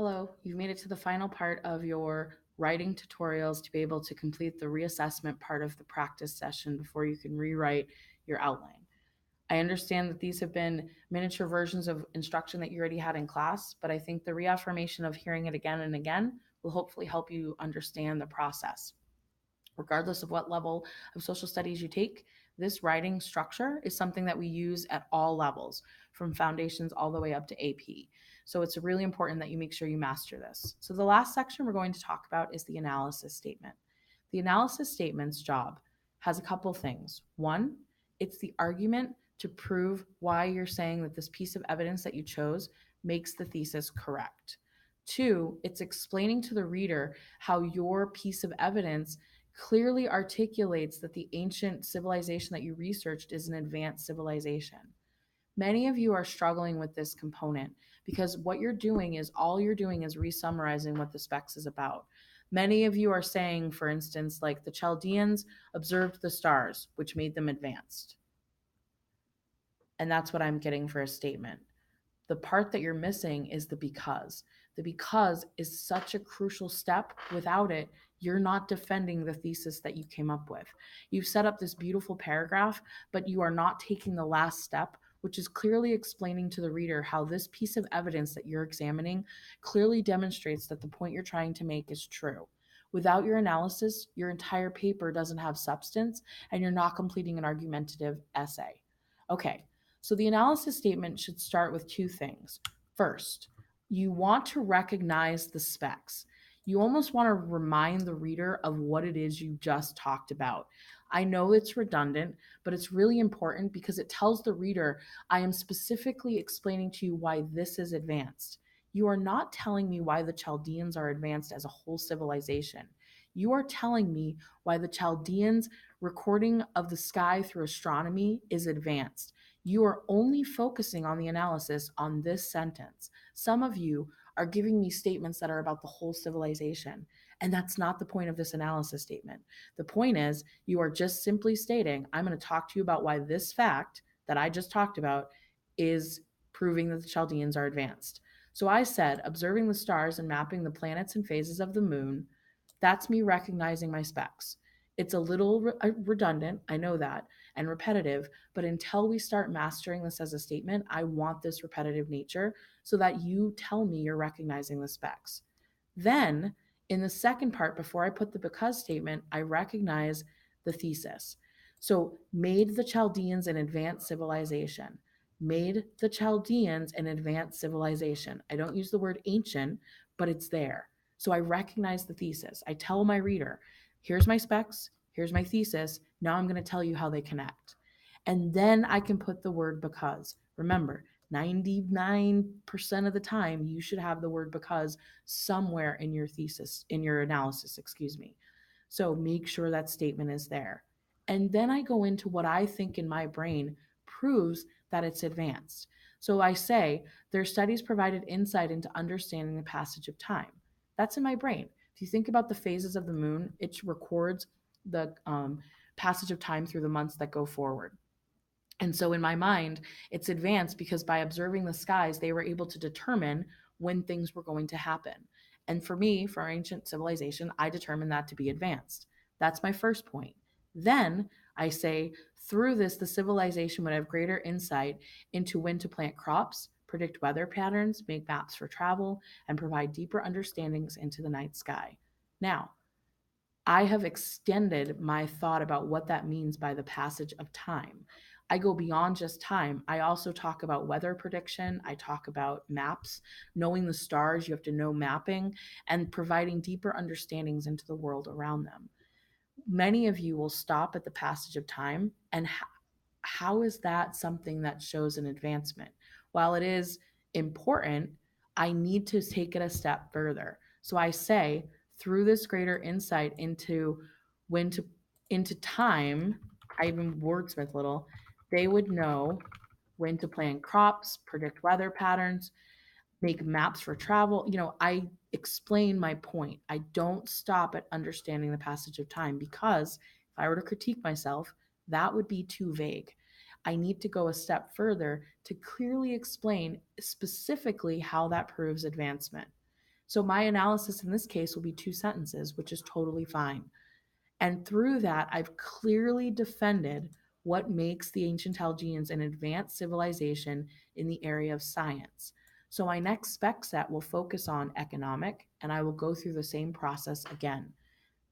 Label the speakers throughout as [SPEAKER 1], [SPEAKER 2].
[SPEAKER 1] Hello, you've made it to the final part of your writing tutorials to be able to complete the reassessment part of the practice session before you can rewrite your outline. I understand that these have been miniature versions of instruction that you already had in class, but I think the reaffirmation of hearing it again and again will hopefully help you understand the process. Regardless of what level of social studies you take, this writing structure is something that we use at all levels, from foundations all the way up to AP. So it's really important that you make sure you master this. So the last section we're going to talk about is the analysis statement. The analysis statement's job has a couple things. One, it's the argument to prove why you're saying that this piece of evidence that you chose makes the thesis correct. Two, it's explaining to the reader how your piece of evidence clearly articulates that the ancient civilization that you researched is an advanced civilization. Many of you are struggling with this component because what you're doing is all you're doing is resummarizing what the specs is about. Many of you are saying, for instance, like the Chaldeans observed the stars, which made them advanced. And that's what I'm getting for a statement. The part that you're missing is the because. The because is such a crucial step. Without it, you're not defending the thesis that you came up with. You've set up this beautiful paragraph, but you are not taking the last step, which is clearly explaining to the reader how this piece of evidence that you're examining clearly demonstrates that the point you're trying to make is true. Without your analysis, your entire paper doesn't have substance and you're not completing an argumentative essay. Okay, so the analysis statement should start with two things. First, you want to recognize the specs. You almost want to remind the reader of what it is you just talked about. I know it's redundant, but it's really important because it tells the reader, I am specifically explaining to you why this is advanced. You are not telling me why the Chaldeans are advanced as a whole civilization. You are telling me why the Chaldeans' recording of the sky through astronomy is advanced. You are only focusing on the analysis on this sentence. Some of you are giving me statements that are about the whole civilization, and that's not the point of this analysis statement. The point is, you are just simply stating, I'm going to talk to you about why this fact that I just talked about is proving that the Chaldeans are advanced. So I said, observing the stars and mapping the planets and phases of the moon, that's me recognizing my specs. It's a little redundant, I know that, and repetitive, but until we start mastering this as a statement, I want this repetitive nature so that you tell me you're recognizing the specs. Then, in the second part, before I put the because statement, I recognize the thesis. So, made the Chaldeans an advanced civilization. Made the Chaldeans an advanced civilization. I don't use the word ancient, but it's there. So I recognize the thesis. I tell my reader, here's my specs, here's my thesis. Now I'm going to tell you how they connect. And then I can put the word because. Remember, 99% of the time, you should have the word because somewhere in your thesis, in your analysis, excuse me. So make sure that statement is there. And then I go into what I think in my brain proves that it's advanced. So I say, their studies provided insight into understanding the passage of time. That's in my brain. If you think about the phases of the moon, it records the passage of time through the months that go forward. And so in my mind, it's advanced because by observing the skies, they were able to determine when things were going to happen. And for me, for ancient civilization, I determined that to be advanced. That's my first point. Then I say, through this, the civilization would have greater insight into when to plant crops, predict weather patterns, make maps for travel, and provide deeper understandings into the night sky. Now, I have extended my thought about what that means by the passage of time. I go beyond just time. I also talk about weather prediction. I talk about maps, knowing the stars, you have to know mapping, and providing deeper understandings into the world around them. Many of you will stop at the passage of time. And how is that something that shows an advancement? While it is important, I need to take it a step further. So I say, through this greater insight into when to into time, I even wordsmith a little, they would know when to plant crops, predict weather patterns, make maps for travel. I explain my point. I don't stop at understanding the passage of time because if I were to critique myself, that would be too vague. I need to go a step further to clearly explain specifically how that proves advancement. So my analysis in this case will be 2 sentences, which is totally fine. And through that, I've clearly defended what makes the ancient Chaldeans an advanced civilization in the area of science. So my next spec set will focus on economic, and I will go through the same process again.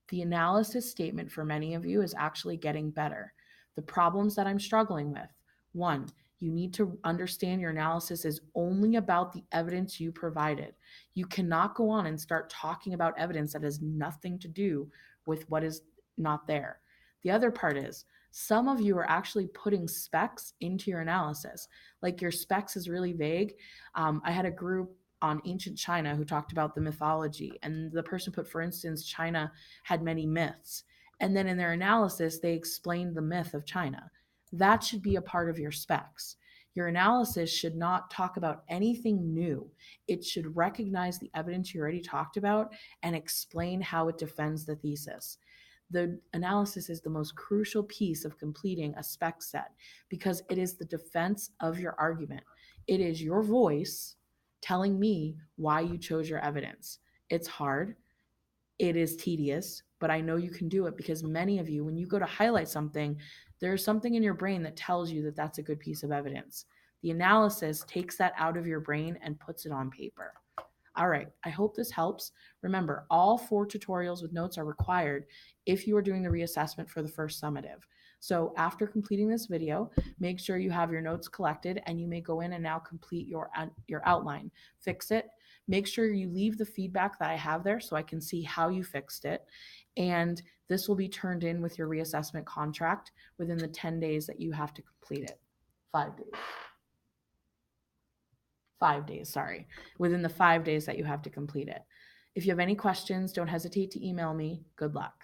[SPEAKER 1] The analysis statement for many of you is actually getting better. The problems that I'm struggling with: one, you need to understand your analysis is only about the evidence you provided. You cannot go on and start talking about evidence that has nothing to do with what is not there. The other part is some of you are actually putting specs into your analysis. Like your specs is really vague. I had a group on ancient China who talked about the mythology, and the person put, for instance, China had many myths. And then in their analysis, they explained the myth of China. That should be a part of your specs. Your analysis should not talk about anything new. It should recognize the evidence you already talked about and explain how it defends the thesis. The analysis is the most crucial piece of completing a spec set because it is the defense of your argument. It is your voice telling me why you chose your evidence. It's hard. It is tedious, but I know you can do it because many of you, when you go to highlight something, there's something in your brain that tells you that that's a good piece of evidence. The analysis takes that out of your brain and puts it on paper. All right, I hope this helps. Remember, all 4 tutorials with notes are required if you are doing the reassessment for the first summative. So after completing this video, make sure you have your notes collected and you may go in and now complete your outline. Fix it. Make sure you leave the feedback that I have there so I can see how you fixed it. And this will be turned in with your reassessment contract within the 10 days that you have to complete it. 5 days. 5 days, sorry, within the 5 days that you have to complete it. If you have any questions, don't hesitate to email me. Good luck.